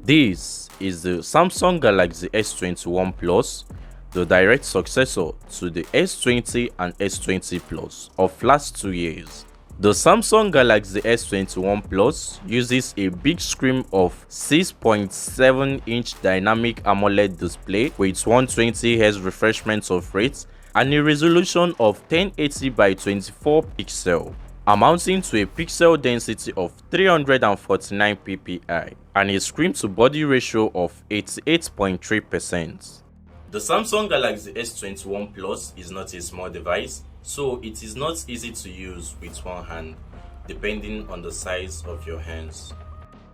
This is the Samsung Galaxy S21 Plus, the direct successor to the S20 and S20 Plus of last 2 years. The Samsung Galaxy S21 Plus uses a big screen of 6.7-inch Dynamic Amoled display with 120Hz refreshment of rate and a resolution of 1080 by 24 pixel, amounting to a pixel density of 349 ppi and a screen to body ratio of 88.3%. The Samsung Galaxy S21 Plus is not a small device, so it is not easy to use with one hand, depending on the size of your hands.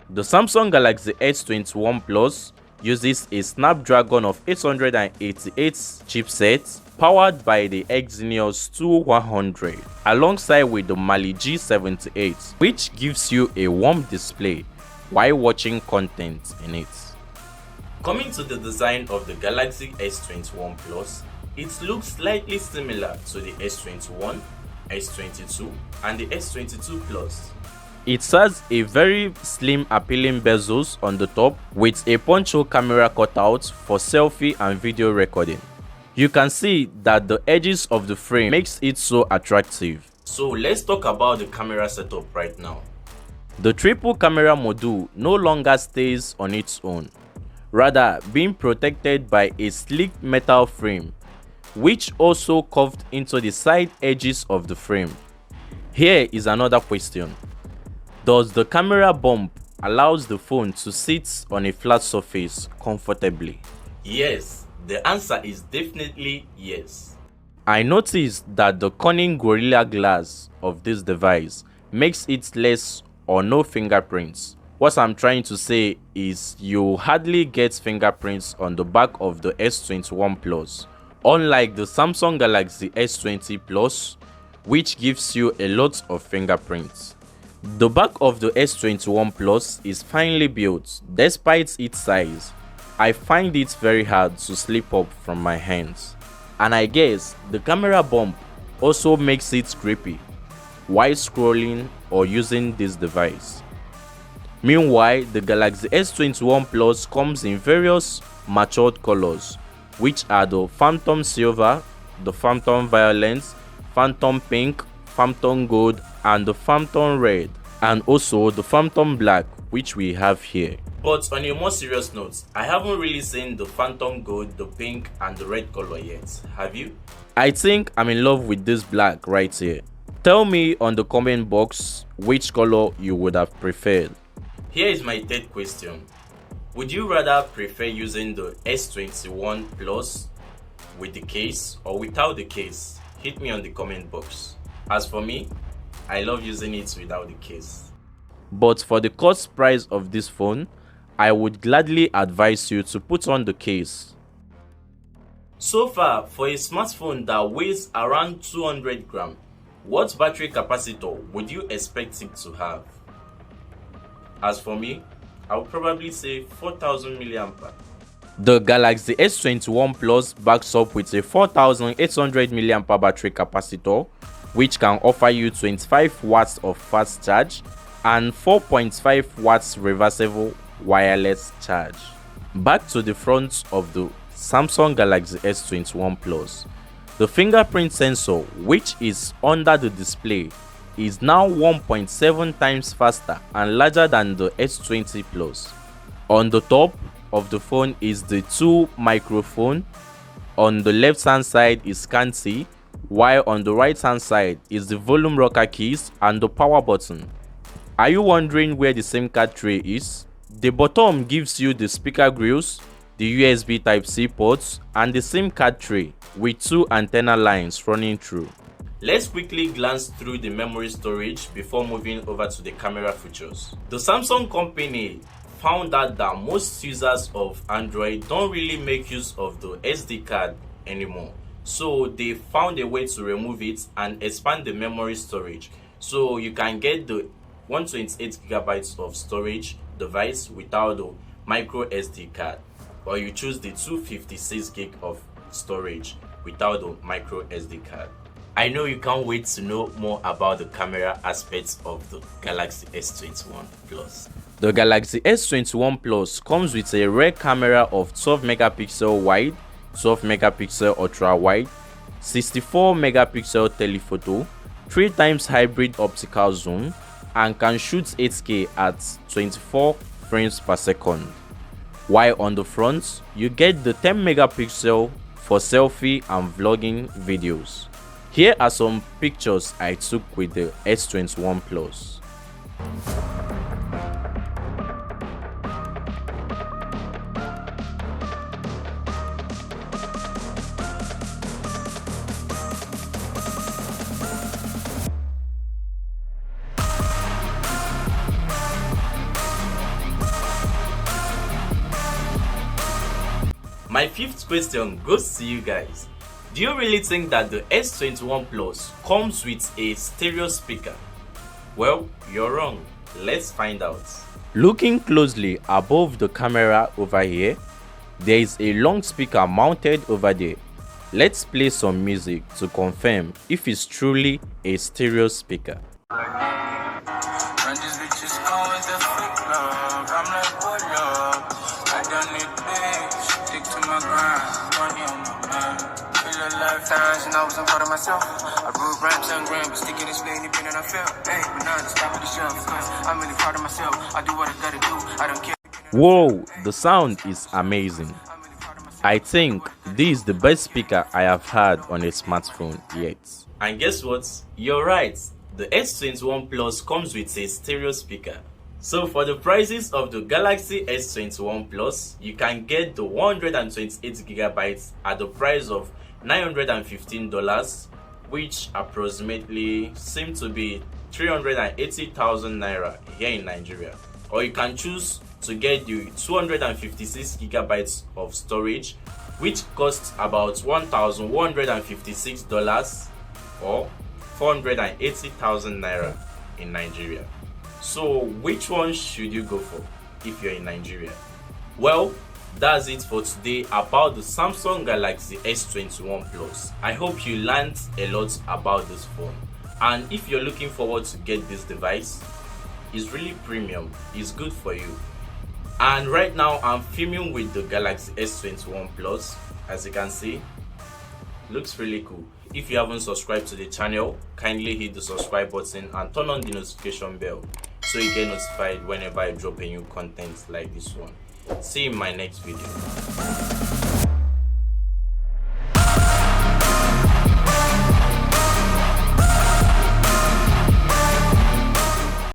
The Samsung Galaxy S21 Plus uses a Snapdragon of 888 chipset powered by the Exynos 2100 alongside with the Mali G78, which gives you a warm display while watching content in it. Coming to the design of the Galaxy S21 Plus, it looks slightly similar to the S21, S22 and the S22 Plus. It has a very slim appealing bezels on the top with a punch-hole camera cutout for selfie and video recording. You can see that the edges of the frame makes it so attractive. So let's talk about the camera setup right now. The triple camera module no longer stays on its own, rather being protected by a sleek metal frame, which also curved into the side edges of the frame. Here is another question. Does the camera bump allows the phone to sit on a flat surface comfortably? Yes, the answer is definitely yes. I noticed that the Corning Gorilla Glass of this device makes it less or no fingerprints. What I'm trying to say is you hardly get fingerprints on the back of the S21 Plus, unlike the Samsung Galaxy S20 Plus, which gives you a lot of fingerprints. The back of the S21 Plus is finely built. Despite its size, I find it very hard to slip up from my hands. And I guess the camera bump also makes it grippy while scrolling or using this device. Meanwhile, the Galaxy S21 Plus comes in various matured colors, which are the Phantom Silver, the Phantom Violet, Phantom Pink, Phantom Gold, and the Phantom Red, and also the Phantom Black, which we have here. But on a more serious note, I haven't really seen the Phantom Gold, the pink, and the red color yet. Have you? I think I'm in love with this black right here. Tell me on the comment box which color you would have preferred. Here is my third question. Would you rather prefer using the S21 Plus with the case or without the case? Hit me on the comment box. As for me, I love using it without the case. But for the cost price of this phone, I would gladly advise you to put on the case. So far, for a smartphone that weighs around 200 grams, what battery capacitor would you expect it to have? As for me, I would probably say 4000 mAh. The Galaxy S21 Plus backs up with a 4800 mAh battery capacitor, which can offer you 25 watts of fast charge and 4.5 watts reversible wireless charge. Back to the front of the Samsung Galaxy S21 Plus. The fingerprint sensor, which is under the display, is now 1.7 times faster and larger than the S20 Plus. On the top of the phone is the 2 microphone. On the left hand side is Scan-C, while on the right hand side is the volume rocker keys and the power button. Are you wondering where the SIM card tray is? The bottom gives you the speaker grills, the USB Type-C ports, and the SIM card tray with 2 antenna lines running through. Let's quickly glance through the memory storage before moving over to the camera features. The Samsung company found out that most users of Android don't really make use of the SD card anymore. So they found a way to remove it and expand the memory storage. So you can get the 128GB of storage device without the micro SD card, or you choose the 256GB of storage without the micro SD card. I know you can't wait to know more about the camera aspects of the Galaxy S21 Plus. The Galaxy S21 Plus comes with a rear camera of 12 megapixel wide, 12 megapixel ultra wide, 64 megapixel telephoto, 3 times hybrid optical zoom, and can shoot 8K at 24 frames per second. While on the front, you get the 10 megapixel for selfie and vlogging videos. Here are some pictures I took with the S21 Plus. My fifth question goes to you guys. Do you really think that the S21 Plus comes with a stereo speaker? Well, you're wrong. Let's find out. Looking closely above the camera over here, there is a long speaker mounted over there. Let's play some music to confirm if it's truly a stereo speaker. And I wasn't proud of myself. I wrote rhymes on grand, but sticking this play independent I felt. Hey, but now it's top of the shelf because I'm really proud of myself. I do what I gotta do. I don't care. Whoa, the sound is amazing. I think this is the best speaker I have had on a smartphone yet. And guess what? You're right. The S21 Plus comes with a stereo speaker. So for the prices of the Galaxy S21 Plus, you can get the 128GB at the price of $915, which approximately seems to be 380,000 naira here in Nigeria. Or you can choose to get the 256GB of storage, which costs about $1,156 or 480,000 naira in Nigeria. So which one should you go for if you're in Nigeria? Well, that's it for today about the Samsung Galaxy S21 Plus. I hope you learned a lot about this phone, and if you're looking forward to get this device, it's really premium, it's good for you. And right now I'm filming with the Galaxy S21 Plus. As you can see, looks really cool. If you haven't subscribed to the channel, kindly hit the subscribe button and turn on the notification bell so you get notified whenever I drop a new content like this one. See you in my next video.